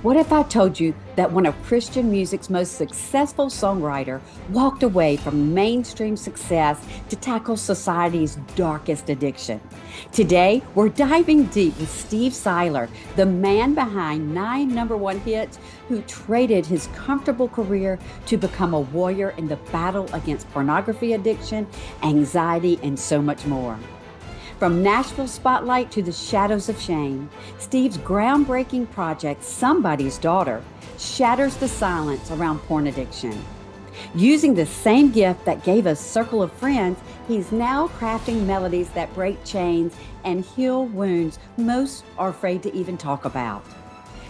What if I told you that one of Christian music's most successful songwriter walked away from mainstream success to tackle society's darkest addiction? Today, we're diving deep with Steve Siler, the man behind 9 number 1 hits who traded his comfortable career to become a warrior in the battle against pornography addiction, anxiety, and so much more. From Nashville Spotlight to the shadows of shame, Steve's groundbreaking project, Somebody's Daughter, shatters the silence around porn addiction. Using the same gift that gave us Circle of Friends, he's now crafting melodies that break chains and heal wounds most are afraid to even talk about.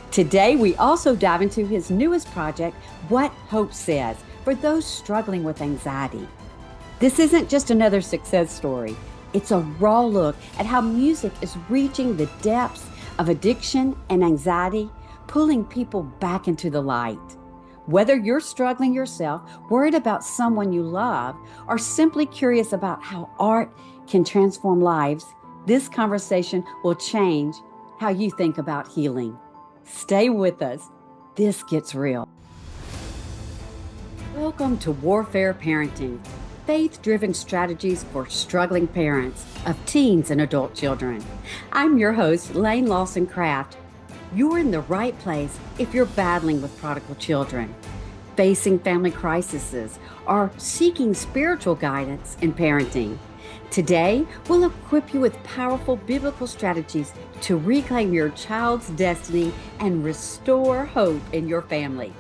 Today, we also dive into his newest project, What Hope Says, for those struggling with anxiety. This isn't just another success story. It's a raw look at how music is reaching the depths of addiction and anxiety, pulling people back into the light. Whether you're struggling yourself, worried about someone you love, or simply curious about how art can transform lives, this conversation will change how you think about healing. Stay with us. This gets real. Welcome to Warfare Parenting, faith-driven strategies for struggling parents of teens and adult children. I'm your host, Laine Lawson Craft. You're in the right place if you're battling with prodigal children, facing family crises, or seeking spiritual guidance in parenting. Today, we'll equip you with powerful biblical strategies to reclaim your child's destiny and restore hope in your family.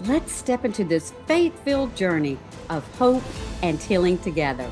Let's step into this faith-filled journey of hope and healing together.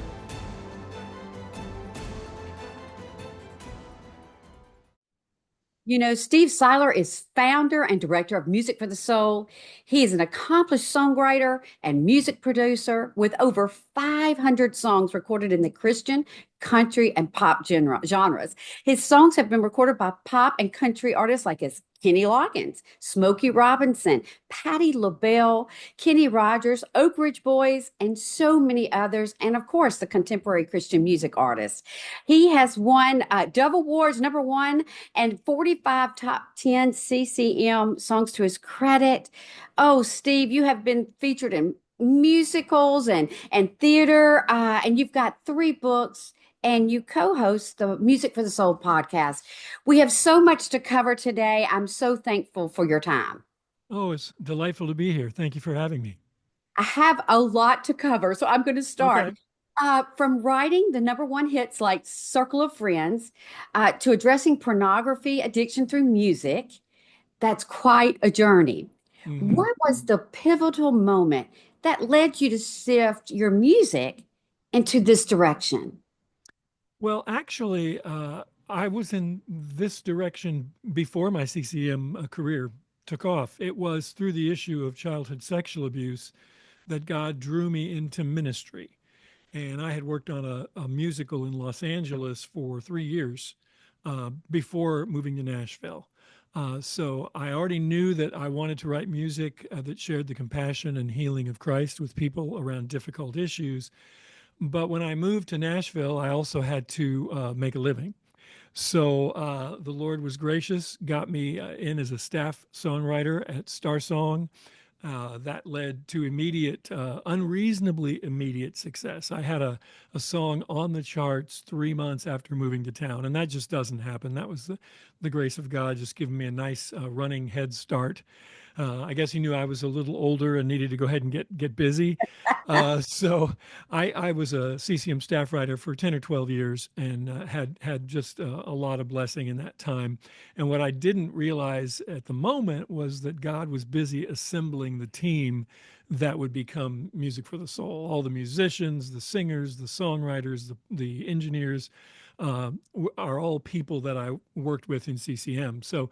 You know, Steve Siler is founder and director of Music for the Soul. He is an accomplished songwriter and music producer with over 500 songs recorded in the Christian, country, and pop genres. His songs have been recorded by pop and country artists like Kenny Loggins, Smokey Robinson, Patti LaBelle, Kenny Rogers, Oak Ridge Boys, and so many others, and of course, the contemporary Christian music artists. He has won Dove Awards #1 and 45 top 10 CCM songs to his credit. Oh, Steve, you have been featured in musicals and theater, and you've got 3 books and you co-host the Music for the Soul podcast. We have so much to cover today. I'm so thankful for your time. Oh, it's delightful to be here. Thank you for having me. I have a lot to cover, so I'm going to start. Okay. From writing the #1 hits like Circle of Friends to addressing pornography addiction through music, that's quite a journey. hmm What was the pivotal moment that led you to shift your music into this direction? Well, actually, I was in this direction before my CCM career took off. It was through the issue of childhood sexual abuse that God drew me into ministry. And I had worked on a musical in Los Angeles for 3 years before moving to Nashville. So I already knew that I wanted to write music that shared the compassion and healing of Christ with people around difficult issues. But when I moved to Nashville, I also had to make a living. So the Lord was gracious, got me in as a staff songwriter at Star Song. That led to immediate, unreasonably immediate success. I had a song on the charts 3 months after moving to town, and that just doesn't happen. That was the grace of God just giving me a nice running head start. I guess he knew I was a little older and needed to go ahead and get busy. So I was a CCM staff writer for 10 or 12 years and had just a lot of blessing in that time. And what I didn't realize at the moment was that God was busy assembling the team that would become Music for the Soul. All the musicians, the singers, the songwriters, the engineers are all people that I worked with in CCM. So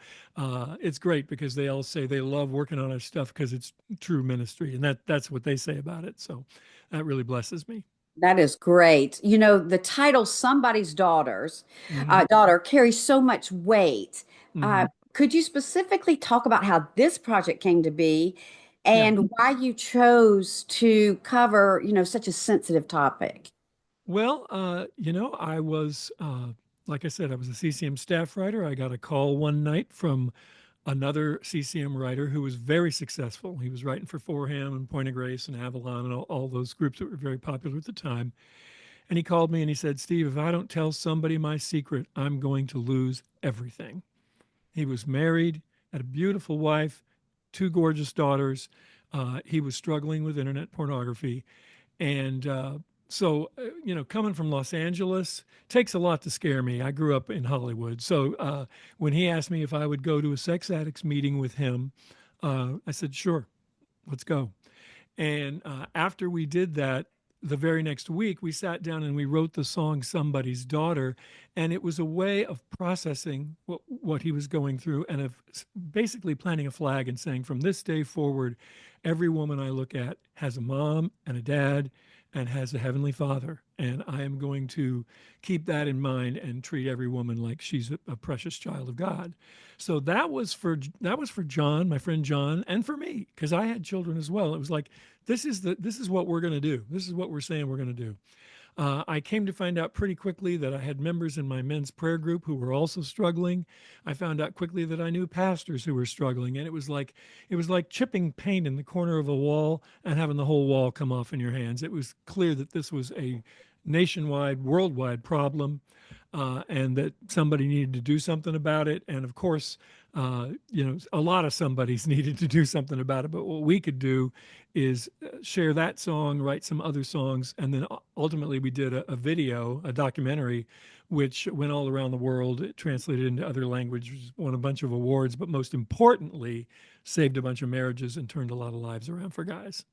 it's great because they all say they love working on our stuff because it's true ministry, and that's what they say about it. So that really blesses me. That is great. You know, the title "Somebody's hmm Daughter" carries so much weight. hmm Could you specifically talk about how this project came to be Yeah. and why you chose to cover, such a sensitive topic? Well, I was, like I said, I was a CCM staff writer. I got a call one night from another CCM writer who was very successful. He was writing for Forham and Point of Grace and Avalon and all those groups that were very popular at the time. And he called me and he said, Steve, if I don't tell somebody my secret, I'm going to lose everything. He was married, had a beautiful wife, two gorgeous daughters. He was struggling with internet pornography. And coming from Los Angeles takes a lot to scare me. I grew up in Hollywood. So when he asked me if I would go to a sex addicts meeting with him, I said, sure, let's go. And after we did that, the very next week, we sat down and we wrote the song Somebody's Daughter. And it was a way of processing what he was going through and of basically planting a flag and saying, from this day forward, every woman I look at has a mom and a dad and has a heavenly father. And I am going to keep that in mind and treat every woman like she's a precious child of God. So that was for John, my friend John, and for me, because I had children as well. It was like, this is what we're going to do. This is what we're saying we're going to do. I came to find out pretty quickly that I had members in my men's prayer group who were also struggling. I found out quickly that I knew pastors who were struggling, and it was like chipping paint in the corner of a wall and having the whole wall come off in your hands. It was clear that this was a nationwide, worldwide problem, and that somebody needed to do something about it. And of course, a lot of somebody's needed to do something about it. But what we could do is share that song, write some other songs, and then ultimately we did a video, a documentary, which went all around the world. It translated into other languages, won a bunch of awards, but most importantly, saved a bunch of marriages and turned a lot of lives around for guys.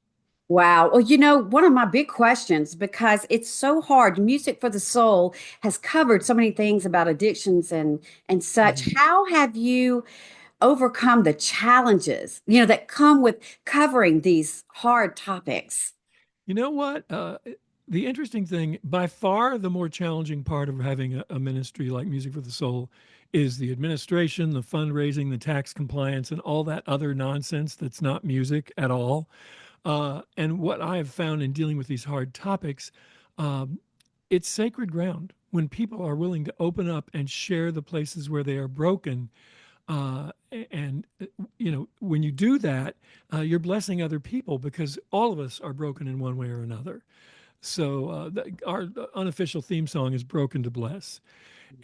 Wow. Well, one of my big questions, because it's so hard, Music for the Soul has covered so many things about addictions and such. Mhm. How have you overcome the challenges, that come with covering these hard topics? You know what? The interesting thing, by far the more challenging part of having a ministry like Music for the Soul is the administration, the fundraising, the tax compliance, and all that other nonsense that's not music at all. And what I have found in dealing with these hard topics, um, it's sacred ground when people are willing to open up and share the places where they are broken. And when you do that, you're blessing other people because all of us are broken in one way or another. So our unofficial theme song is "Broken to Bless."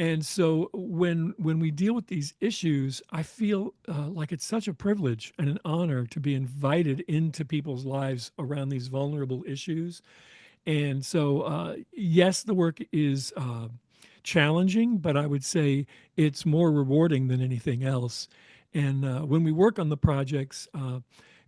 And so when we deal with these issues, I feel like it's such a privilege and an honor to be invited into people's lives around these vulnerable issues. And so, yes, the work is challenging, but I would say it's more rewarding than anything else. And when we work on the projects,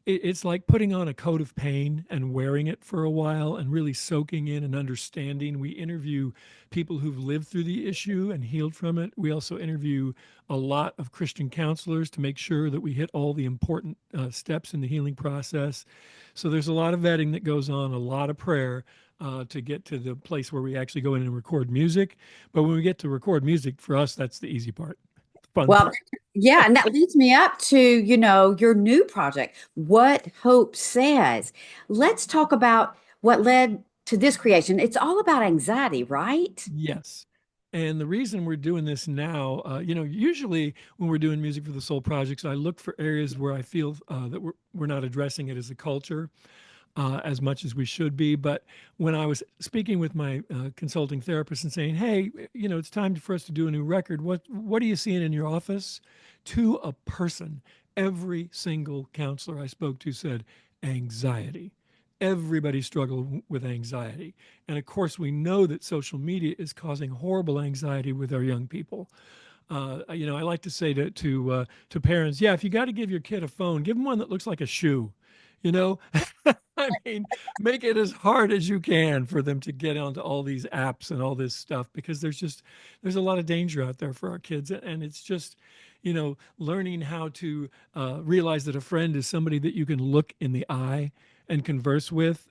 it's like putting on a coat of pain and wearing it for a while and really soaking in and understanding. We interview people who've lived through the issue and healed from it. We also interview a lot of Christian counselors to make sure that we hit all the important steps in the healing process. So there's a lot of vetting that goes on, a lot of prayer to get to the place where we actually go in and record music. But when we get to record music, for us, that's the easy part, the fun Well, part. yeah, and that leads me up to, your new project, What Hope Says. Let's talk about what led to this creation. It's all about anxiety, right? Yes. And the reason we're doing this now, usually when we're doing music for the soul projects, I look for areas where I feel that we're not addressing it as a culture as much as we should be. But when I was speaking with my consulting therapist and saying, "Hey, it's time for us to do a new record. What are you seeing in your office?" To a person, every single counselor I spoke to said anxiety. Everybody struggled with anxiety, and of course, we know that social media is causing horrible anxiety with our young people. I like to say to parents, yeah, if you got to give your kid a phone, give them one that looks like a shoe. You know, I mean, make it as hard as you can for them to get onto all these apps and all this stuff because there's a lot of danger out there for our kids, and it's just learning how to realize that a friend is somebody that you can look in the eye and converse with,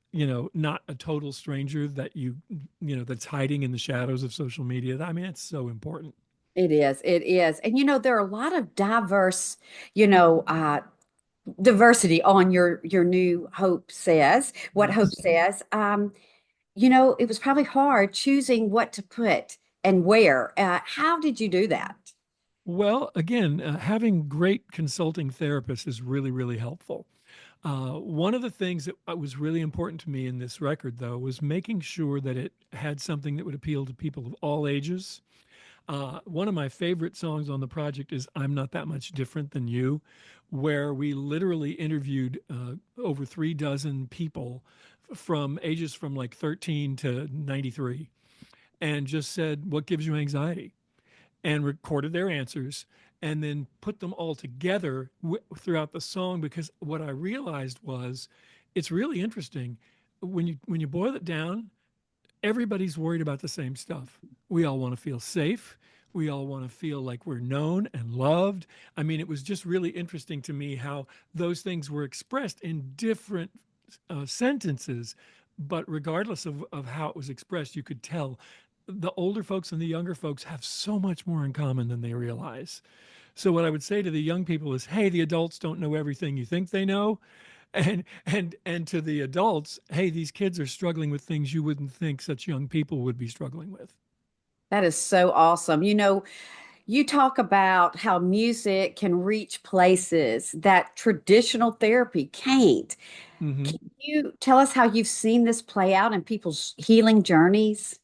not a total stranger that that's hiding in the shadows of social media. I mean, it's so important. It is. It is. And there are a lot of diversity on your new Hope Says, What Hope Yes. Says. It was probably hard choosing what to put and where. How did you do that? Well, again, having great consulting therapists is really, really helpful. One of the things that was really important to me in this record, though, was making sure that it had something that would appeal to people of all ages. One of my favorite songs on the project is I'm Not That Much Different Than You, where we literally interviewed over 3 dozen people from ages from like 13 to 93 and just said, what gives you anxiety? And recorded their answers and then put them all together throughout the song because what I realized was it's really interesting when you boil it down, everybody's worried about the same stuff. We all want to feel safe. We all want to feel like we're known and loved. I mean, it was just really interesting to me how those things were expressed in different sentences, but regardless of how it was expressed, you could tell the older folks and the younger folks have so much more in common than they realize. So what I would say to the young people is, hey, the adults don't know everything you think they know. And to the adults, hey, these kids are struggling with things you wouldn't think such young people would be struggling with. That is so awesome. You talk about how music can reach places that traditional therapy can't. Hmm. Can you tell us how you've seen this play out in people's healing journeys?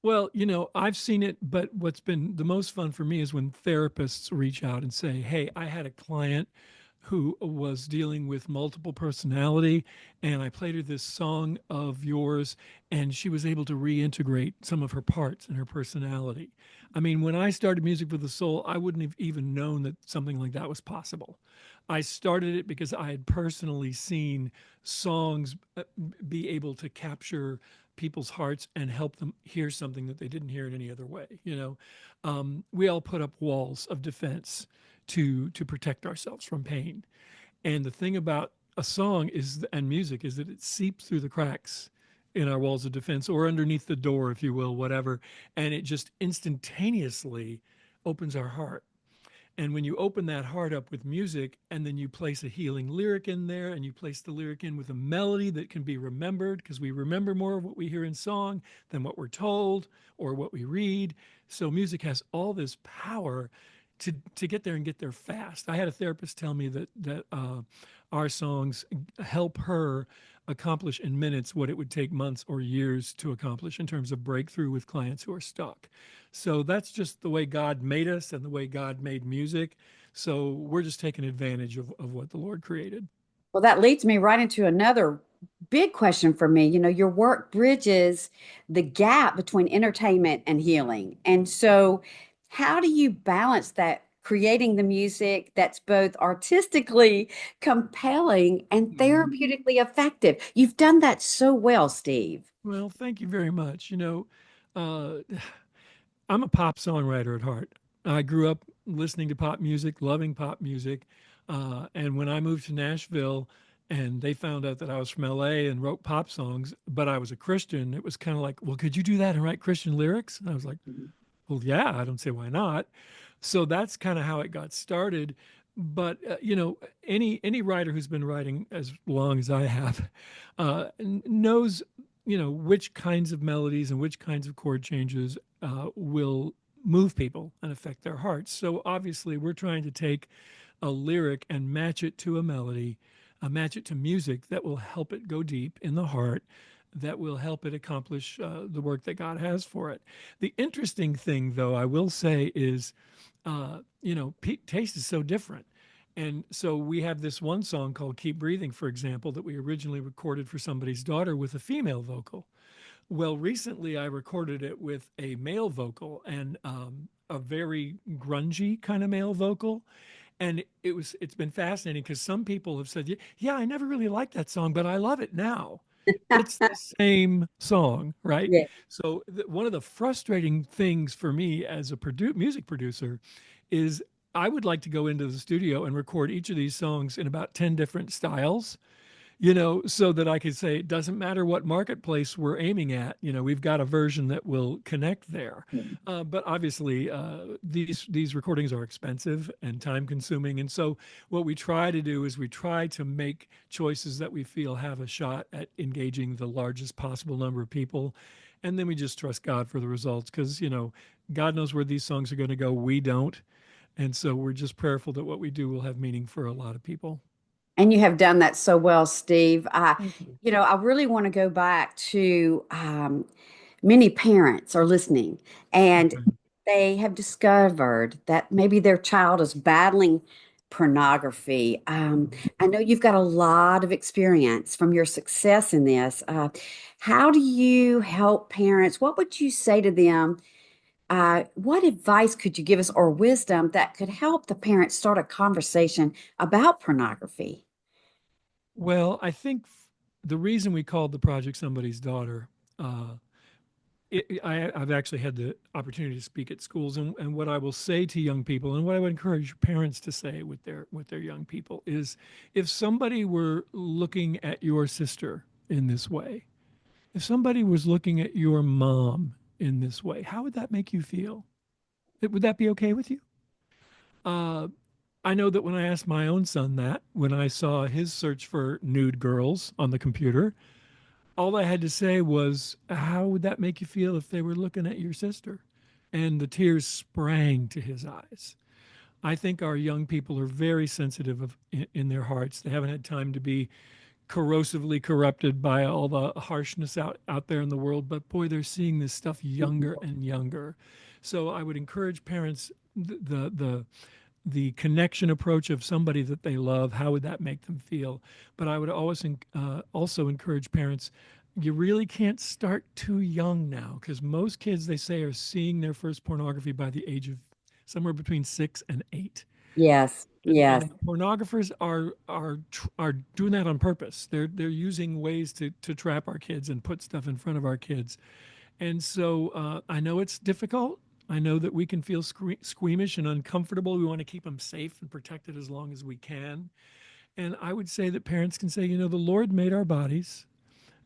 Well, I've seen it, but what's been the most fun for me is when therapists reach out and say, hey, I had a client who was dealing with multiple personality, and I played her this song of yours, and she was able to reintegrate some of her parts and her personality. I mean, when I started Music for the Soul, I wouldn't have even known that something like that was possible. I started it because I had personally seen songs be able to capture people's hearts and help them hear something that they didn't hear in any other way. We all put up walls of defense to protect ourselves from pain. And the thing about a song is and music is that it seeps through the cracks in our walls of defense or underneath the door, if you will, whatever, and it just instantaneously opens our heart. And when you open that heart up with music and then you place a healing lyric in there and you place the lyric in with a melody that can be remembered, because we remember more of what we hear in song than what we're told or what we read. So music has all this power to get there and get there fast. I had a therapist tell me that our songs help her accomplish in minutes what it would take months or years to accomplish in terms of breakthrough with clients who are stuck. So that's just the way God made us and the way God made music. So we're just taking advantage of what the Lord created. Well, that leads me right into another big question for me. Your work bridges the gap between entertainment and healing. And so, how do you balance that, creating the music that's both artistically compelling and Mhm. therapeutically effective? You've done that so well, Steve. Well, thank you very much. Uh, I'm a pop songwriter at heart. I grew up listening to pop music, loving pop music. And when I moved to Nashville and they found out that I was from LA and wrote pop songs, but I was a Christian, it was kind of like, well, could you do that and write Christian lyrics? And I was like, well, yeah, I don't see why not. So that's kind of how it got started. But any writer who's been writing as long as I have knows which kinds of melodies and which kinds of chord changes will move people and affect their hearts. So obviously, we're trying to take a lyric and match it to a melody, match it to music that will help it go deep in the heart, that will help it accomplish the work that God has for it. The interesting thing, though, I will say is, taste is so different. And so we have this one song called Keep Breathing, for example, that we originally recorded for somebody's daughter with a female vocal. Well, recently I recorded it with a male vocal and a very grungy kind of male vocal. And it's been fascinating because some people have said, yeah, I never really liked that song, but I love it now. It's the same song, right? Yeah. So one of the frustrating things for me as a music producer is I would like to go into the studio and record each of these songs in about 10 different styles, so that I could say it doesn't matter what marketplace we're aiming at, we've got a version that will connect there. But obviously, these recordings are expensive and time consuming, and so what we try to do is we try to make choices that we feel have a shot at engaging the largest possible number of people, and then we just trust God for the results because God knows where these songs are going to go. We don't. And so we're just prayerful that what we do will have meaning for a lot of people. And you have done that so well, Steve. Thank you. I really want to go back to many parents are listening and Okay. they have discovered that maybe their child is battling pornography. I know you've got a lot of experience from your success in this. How do you help parents? What would you say to them? What advice could you give us or wisdom that could help the parents start a conversation about pornography? Well, I think the reason we called the project Somebody's Daughter, uh, I've actually had the opportunity to speak at schools, and what I will say to young people, and what I would encourage parents to say with their young people is, if somebody were looking at your sister in this way, if somebody was looking at your mom in this way, how would that make you feel? Would that be okay with you? Uh, I know that when I asked my own son that, when I saw his search for nude girls on the computer, all I had to say was, how would that make you feel if they were looking at your sister? And the tears sprang to his eyes. I think our young people are very sensitive in their hearts. They haven't had time to be corrosively corrupted by all the harshness out there in the world, but boy, they're seeing this stuff younger and younger. So I would encourage parents, the connection approach of somebody that they love, how would that make them feel? But I would always also encourage parents, you really can't start too young now, because most kids, they say, are seeing their first pornography by the age of somewhere between 6 and 8. Yes, yes, And pornographers are doing that on purpose. They're using ways to trap our kids and put stuff in front of our kids. And so I know it's difficult. I know that we can feel squeamish and uncomfortable. We want to keep them safe and protected as long as we can. And I would say that parents can say, the Lord made our bodies.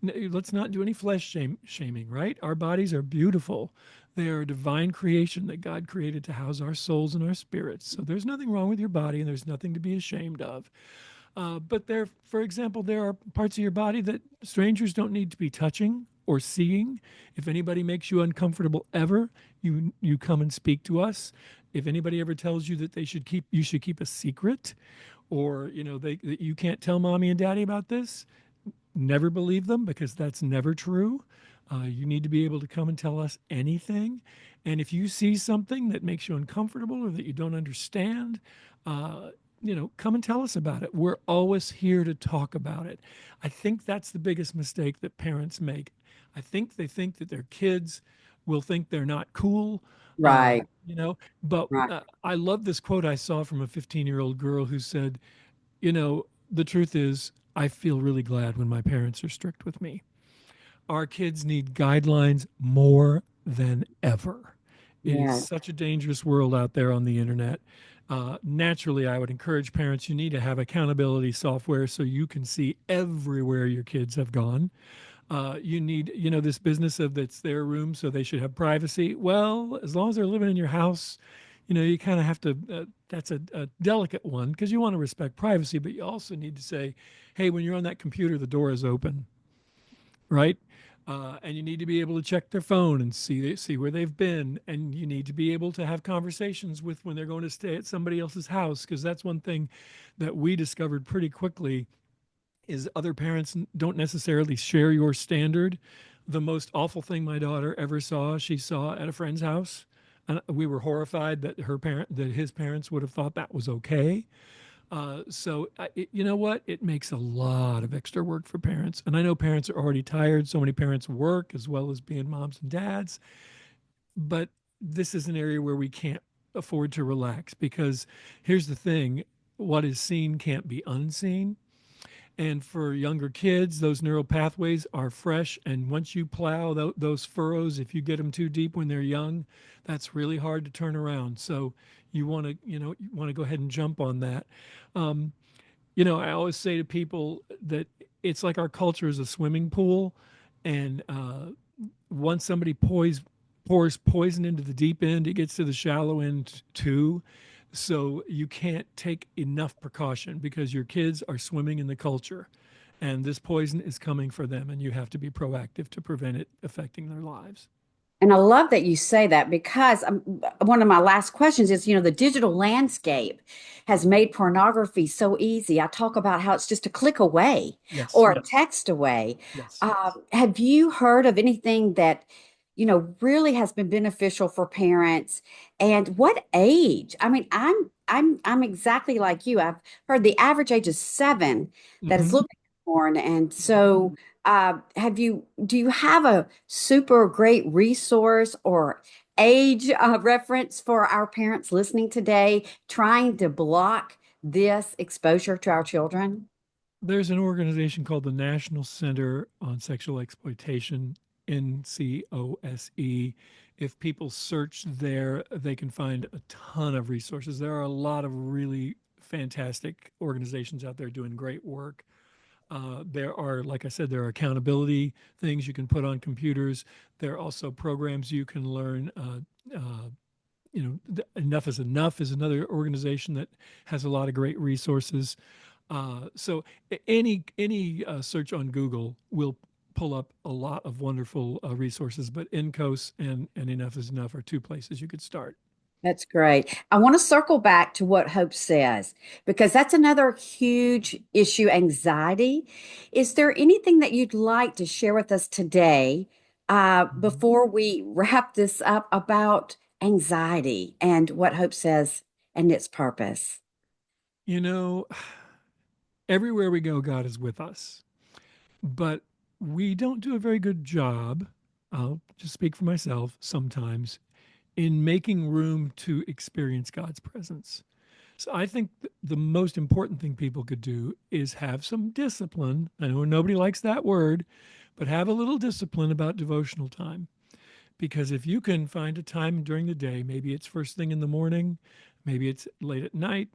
Let's not do any shaming, right? Our bodies are beautiful. They are a divine creation that God created to house our souls and our spirits. So there's nothing wrong with your body, and there's nothing to be ashamed of. But for example, there are parts of your body that strangers don't need to be touching or seeing. If anybody makes you uncomfortable ever, you come and speak to us. If anybody ever tells you that you should keep a secret, or that you can't tell mommy and daddy about this, never believe them, because that's never true. You need to be able to come and tell us anything. And if you see something that makes you uncomfortable or that you don't understand, uh, come and tell us about it. We're always here to talk about it. I think that's the biggest mistake that parents make. I think they think that their kids will think they're not cool, uh, right, you know. But right. I love this quote I saw from a 15-year-old girl who said, the truth is, I feel really glad when my parents are strict with me. Our kids need guidelines more than ever. It is Yeah, such a dangerous world out there on the internet. Naturally, I would encourage parents, you need to have accountability software so you can see everywhere your kids have gone. You need, this business of that's their room, so they should have privacy. Well, as long as they're living in your house, you kind of have to, that's a delicate one, because you want to respect privacy, but you also need to say, hey, when you're on that computer, the door is open, right? And you need to be able to check their phone and see where they've been, and you need to be able to have conversations with when they're going to stay at somebody else's house, because that's one thing that we discovered pretty quickly is other parents don't necessarily share your standard. The most awful thing my daughter ever saw, she saw at a friend's house. And we were horrified that his parents would have thought that was okay. You know what? It makes a lot of extra work for parents. And I know parents are already tired. So many parents work as well as being moms and dads. But this is an area where we can't afford to relax, because here's the thing: what is seen can't be unseen. And for younger kids, those neural pathways are fresh. And once you plow those furrows, if you get them too deep when they're young, that's really hard to turn around. So you want to go ahead and jump on that. Um, I always say to people that it's like our culture is a swimming pool, and once somebody pours poison into the deep end, it gets to the shallow end too. So you can't take enough precaution, because your kids are swimming in the culture, and this poison is coming for them, and you have to be proactive to prevent it affecting their lives. And I love that you say that because one of my last questions is, the digital landscape has made pornography so easy. I talk about how it's just a click away Yes, or a text away. yes. Have you heard of anything that, really has been beneficial for parents? And what age? I mean, I'm exactly like you. I've heard the average age is 7 that is Hmm. looking at porn, and so do you have a super great resource or age reference for our parents listening today trying to block this exposure to our children? There's an organization called the National Center on Sexual Exploitation, NCOSE. If people search there, they can find a ton of resources. There are a lot of really fantastic organizations out there doing great work. There are, like I said, there are accountability things you can put on computers. There are also programs you can learn. Enough is Enough is another organization that has a lot of great resources. So any search on Google will pull up a lot of wonderful resources. But NCOS and Enough is Enough are two places you could start. That's great. I want to circle back to what Hope says because that's another huge issue, anxiety. Is there anything that you'd like to share with us today before we wrap this up about anxiety and what Hope says and its purpose? You know, everywhere we go, God is with us. But we don't do a very good job, I'll just speak for myself sometimes, in making room to experience God's presence. So I think the most important thing people could do is have some discipline. I know nobody likes that word, but have a little discipline about devotional time. Because if you can find a time during the day, maybe it's first thing in the morning, maybe it's late at night,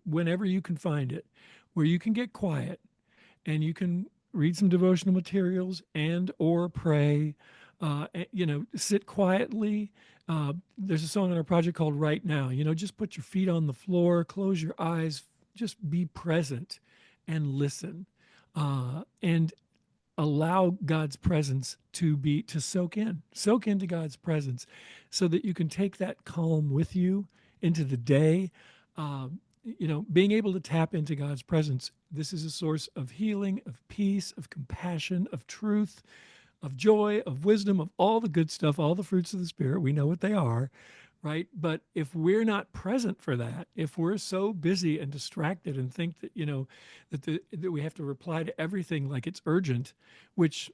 whenever you can find it, where you can get quiet and you can read some devotional materials and or pray, sit quietly. There's a song on our project called Right Now. Just put your feet on the floor, close your eyes, just be present and listen, and allow God's presence to soak into God's presence, so that you can take that calm with you into the day. Being able to tap into God's presence, this is a source of healing, of peace, of compassion, of truth, of joy, of wisdom, of all the good stuff, all the fruits of the Spirit. We know what they are, right? But if we're not present for that, if we're so busy and distracted and think that, that we have to reply to everything like it's urgent, which,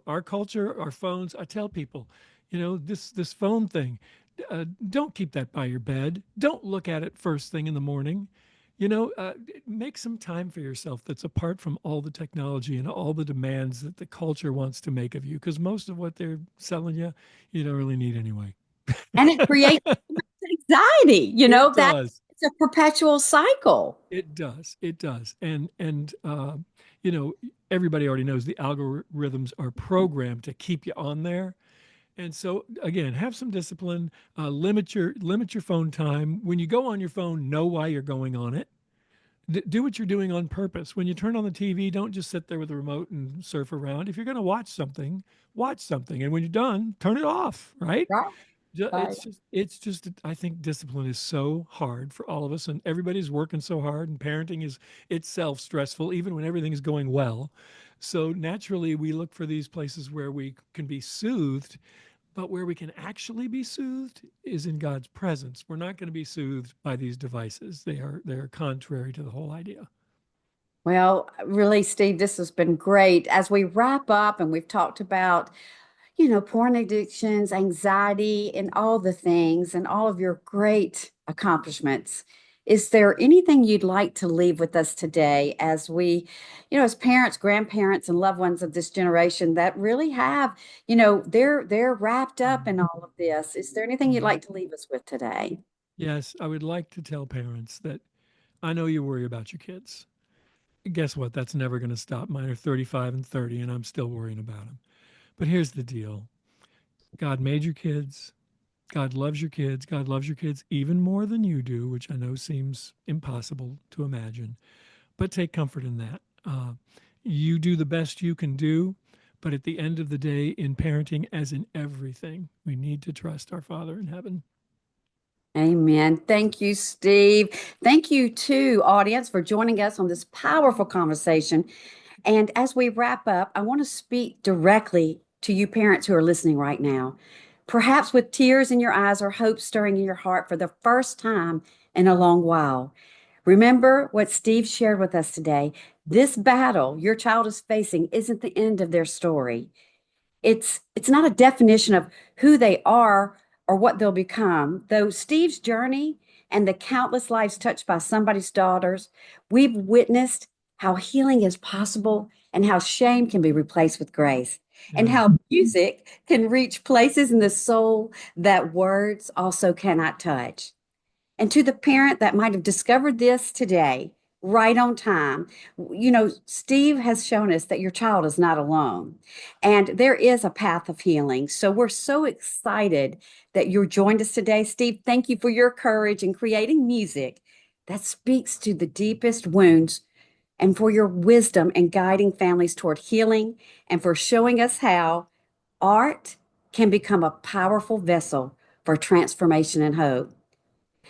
our culture, our phones, I tell people, this phone thing, don't keep that by your bed. Don't look at it first thing in the morning. Make some time for yourself that's apart from all the technology and all the demands that the culture wants to make of you, because most of what they're selling you, you don't really need anyway. And it creates anxiety, It that does. it's a perpetual cycle. It does. It does. And you know, everybody already knows the algorithms are programmed to keep you on there. And so again, have some discipline. Limit your phone time. When you go on your phone, know why you're going on it. Do what you're doing on purpose. When you turn on the TV, don't just sit there with the remote and surf around. If you're going to watch something. And when you're done, turn it off, right? Right. Right. It's just I think discipline is so hard for all of us, and everybody's working so hard, and parenting is itself stressful even when everything is going well. So naturally we look for these places where we can be soothed, but where we can actually be soothed is in God's presence. We're not going to be soothed by these devices. They're contrary to the whole idea. Well, really, Steve, this has been great. As we wrap up and we've talked about, porn addictions, anxiety, and all the things and all of your great accomplishments. Is there anything you'd like to leave with us today as we, as parents, grandparents, and loved ones of this generation that really have, they're wrapped up in all of this. Is there anything you'd Mhm. like to leave us with today? Yes, I would like to tell parents that I know you worry about your kids. Guess what? That's never going to stop. Mine are 35 and 30, and I'm still worrying about them. But here's the deal: God made your kids. God loves your kids. God loves your kids even more than you do, which I know seems impossible to imagine. But take comfort in that. You do the best you can do, But at the end of the day, in parenting, as in everything, we need to trust our Father in heaven. Amen. Thank you, Steve. Thank you to audience for joining us on this powerful conversation. And as we wrap up, I want to speak directly to you parents who are listening right now, perhaps with tears in your eyes or hope stirring in your heart for the first time in a long while. Remember what Steve shared with us today. This battle your child is facing isn't the end of their story. It's not a definition of who they are or what they'll become. Though Steve's journey and the countless lives touched by somebody's daughters, we've witnessed how healing is possible and how shame can be replaced with grace, and Yeah. how music can reach places in the soul that words also cannot touch. And to the parent that might have discovered this today, right on time, Steve has shown us that your child is not alone and there is a path of healing. So we're so excited that you joined us today. Steve, thank you for your courage in creating music that speaks to the deepest wounds and for your wisdom in guiding families toward healing and for showing us how art can become a powerful vessel for transformation and hope.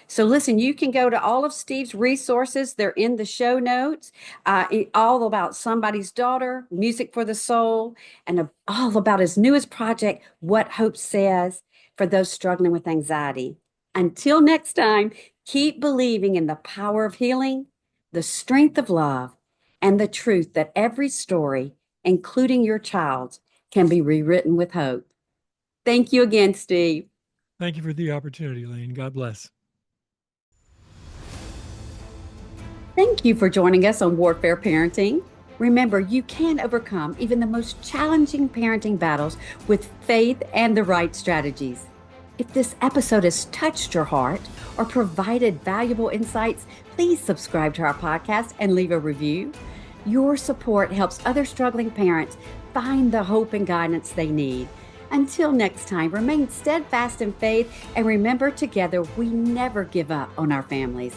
So listen, you can go to all of Steve's resources. They're in the show notes, all about Somebody's Daughter, Music for the Soul, and all about his newest project, What Hope Says, for those struggling with anxiety. Until next time, keep believing in the power of healing, the strength of love, and the truth that every story, including your child's, can be rewritten with hope. Thank you again, Steve. Thank you for the opportunity, Laine. God bless. Thank you for joining us on Warfare Parenting. Remember, you can overcome even the most challenging parenting battles with faith and the right strategies. If this episode has touched your heart or provided valuable insights, please subscribe to our podcast and leave a review. Your support helps other struggling parents find the hope and guidance they need. Until next time, remain steadfast in faith and remember, together, we never give up on our families.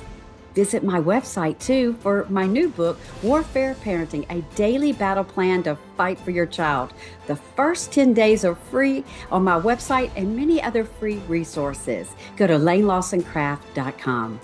Visit my website too for my new book, Warfare Parenting, a daily battle plan to fight for your child. The first 10 days are free on my website and many other free resources. Go to LaineLawsonCraft.com.